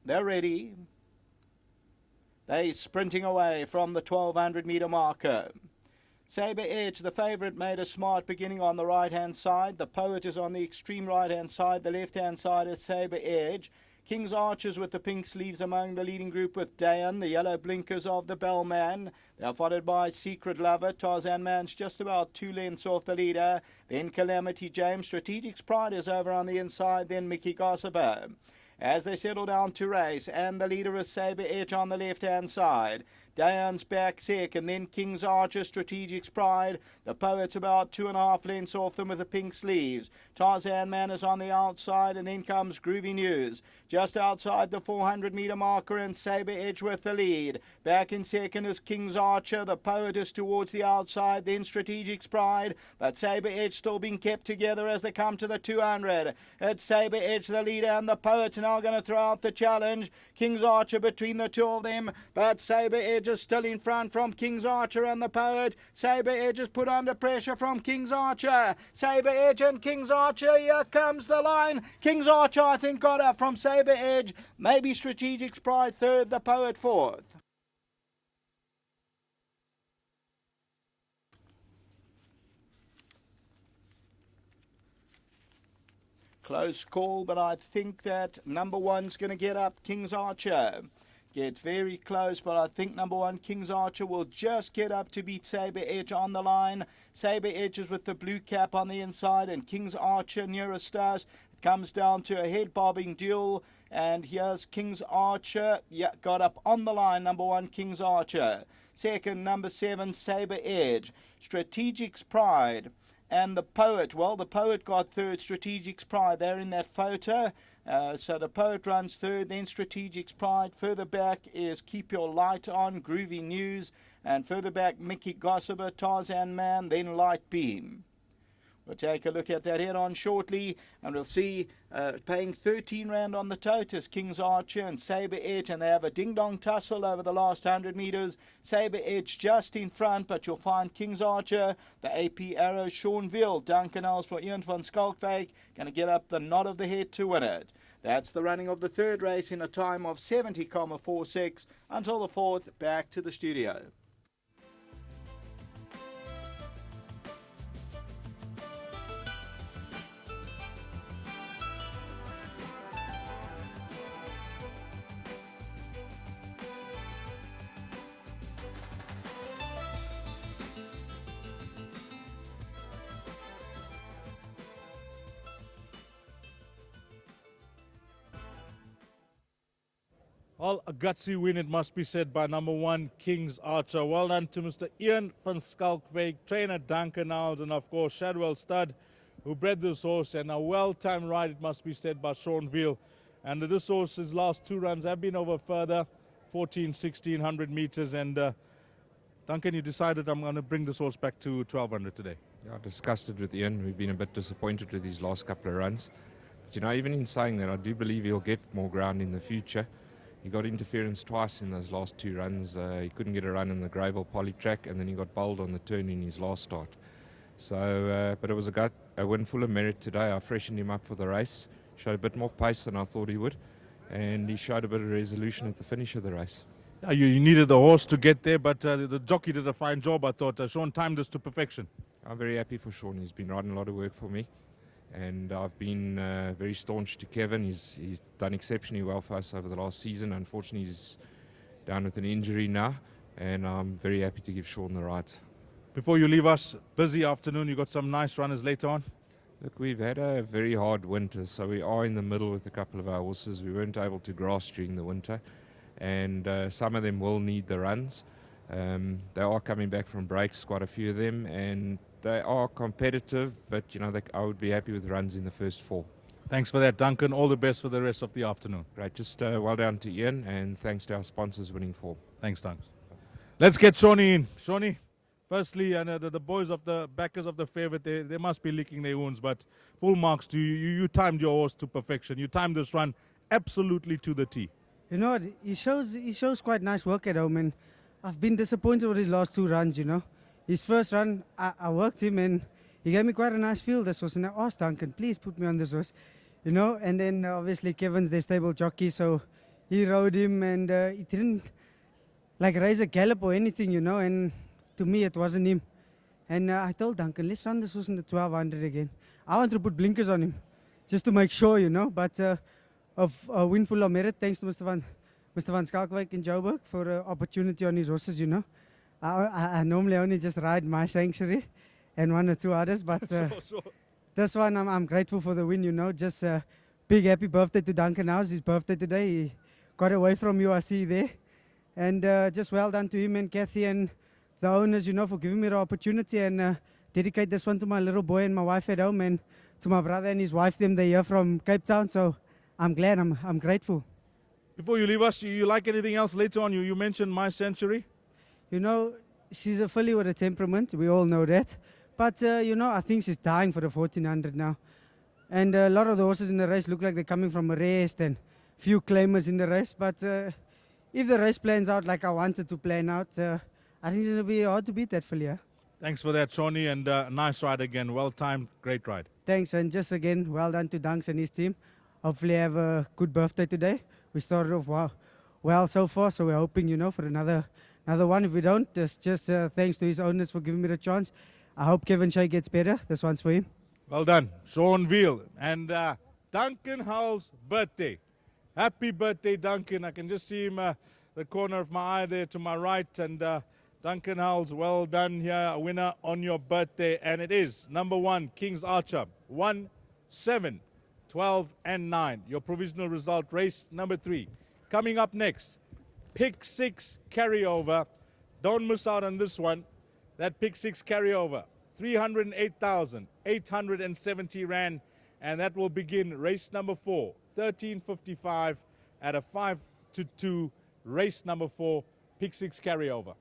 They're ready. They're sprinting away from the 1200 metre marker. Sabre Edge, the favourite, made a smart beginning on the right-hand side. The Poet is on the extreme right-hand side. The left-hand side is Sabre Edge. King's Archers with the pink sleeves among the leading group with Dayan, the yellow blinkers of the Bellman. They are followed by Secret Lover. Tarzan Man's just about 2 lengths off the leader. Then Calamity James. Strategic's Pride is over on the inside. Then Mickey Gossiper. As they settle down to race, and the leader is Sabre Edge on the left-hand side. Dayan's back second, then King's Archer, Strategic's Pride. The Poet's about 2.5 lengths off them with the pink sleeves. Tarzan Man is on the outside, and then comes Groovy News. Just outside the 400 metre marker, and Sabre Edge with the lead. Back in second is King's Archer. The Poet is towards the outside, then Strategic's Pride. But Sabre Edge still being kept together as they come to the 200. It's Sabre Edge the leader, and the Poet's now going to throw out the challenge. King's Archer between the two of them, but Sabre Edge is still in front from King's Archer and the Poet. Sabre Edge is put under pressure from King's Archer. Sabre Edge and King's Archer, here comes the line. King's Archer, I think, got up from Sabre Edge. Maybe Strategic's Pride third, the Poet fourth. Close call, but I think that number one's going to get up, King's Archer. Gets very close, but I think number one, King's Archer, will just get up to beat Sabre Edge on the line. Sabre Edge is with the blue cap on the inside, and King's Archer nearest us. It comes down to a head-bobbing duel, and here's King's Archer. Yeah, got up on the line, number one, King's Archer. Second, number 7, Sabre Edge. Strategic's Pride. And the Poet, well, the Poet got third, Strategic's Pride. They're in that photo. So the Poet runs third, then Strategic's Pride. Further back is Keep Your Light On, Groovy News. And further back, Mickey Gossiper, Tarzan Man, then Light Beam. We'll take a look at that head-on shortly, and we'll see paying 13 rand on the tote is King's Archer and Sabre Edge, and they have a ding-dong tussle over the last 100 metres. Sabre Edge just in front, but you'll find King's Archer, the AP Arrow, Seanville, Duncan Els for Ian van Schalkwyk, going to get up the nod of the head to win it. That's the running of the third race in a time of 70,46 until the fourth. Back to the studio. Well, a gutsy win, it must be said, by number one, King's Archer. Well done to Mr. Ian van Schalkwyk, trainer Duncan Els, and of course Shadwell Stud, who bred this horse, and a well-timed ride, it must be said, by Seanville. And this horse's last 2 runs have been over further, 1600 meters, and Duncan, you decided I'm going to bring this horse back to 1200 today. Yeah, disgusted with Ian. We've been a bit disappointed with his last couple of runs. But, you know, even in saying that, I do believe he'll get more ground in the future. He got interference twice in those last 2 runs. He couldn't get a run in the Gravel Poly track, and then he got bowled on the turn in his last start. So, but it was a win full of merit today. I freshened him up for the race. Showed a bit more pace than I thought he would, and he showed a bit of resolution at the finish of the race. You needed the horse to get there, but the jockey did a fine job, I thought. Sean timed this to perfection. I'm very happy for Sean. He's been riding a lot of work for me, and I've been very staunch to Kevin. He's done exceptionally well for us over the last season. Unfortunately, he's down with an injury now, and I'm very happy to give Sean the rides. Before you leave us, busy afternoon, you got some nice runners later on? Look, we've had a very hard winter, so we are in the middle with a couple of our horses. We weren't able to grass during the winter, and some of them will need the runs. They are coming back from breaks, quite a few of them, and they are competitive, but you know, I would be happy with runs in the first 4. Thanks for that, Duncan. All the best for the rest of the afternoon. Great. Just well done to Ian, and thanks to our sponsors winning form. Thanks, Duncan. Let's get Shawnee in. Shawnee, firstly, the boys of the backers of the favourite, they must be licking their wounds, but full marks to you. You timed your horse to perfection. You timed this run absolutely to the T. You know what, he shows quite nice work at home, and I've been disappointed with his last 2 runs, you know. His first run, I worked him, and he gave me quite a nice feel this horse, and I asked Duncan, please put me on this horse, you know. And then obviously Kevin's their stable jockey, so he rode him, and he didn't like raise a gallop or anything, you know. And to me, it wasn't him. And I told Duncan, let's run this horse in the 1200 again. I want to put blinkers on him, just to make sure, you know. But of a win full of merit, thanks to Mr. Van Schalkwijk in Joburg for the opportunity on his horses, you know. I normally only just ride my sanctuary and one or two others, but this one I'm grateful for the win, you know. Just big happy birthday to Duncan House. His birthday today. He got away from you, I see there. And just well done to him and Kathy and the owners, you know, for giving me the opportunity, and dedicate this one to my little boy and my wife at home, and to my brother and his wife. They're here from Cape Town, so I'm glad, I'm grateful. Before you leave us, you like anything else later on? You mentioned My Century. You know, she's a filly with a temperament. We all know that. But, you know, I think she's dying for the 1400 now. And a lot of the horses in the race look like they're coming from a rest, and few claimers in the race. But if the race plans out like I wanted to plan out, I think it'll be hard to beat that filly. Yeah? Thanks for that, Shawnee, and nice ride again. Well timed, great ride. Thanks, and just again, well done to Dunks and his team. Hopefully have a good birthday today. We started off well so far, so we're hoping, you know, for another one. If we don't, it's just thanks to his owners for giving me the chance. I hope Kevin Shea gets better. This one's for him. Well done, Sean Veal. And Duncan Hull's birthday. Happy birthday, Duncan. I can just see him the corner of my eye there to my right. And Duncan Hull's, well done here, a winner on your birthday. And it is number 1, King's Archer, 1, 7, 12, and 9. Your provisional result, race number 3. Coming up next, Pick 6 carryover. Don't miss out on this one. That Pick 6 carryover, 308,870 Rand. And that will begin race number 4, 13:55 at a 5-2 race number 4, Pick 6 carryover.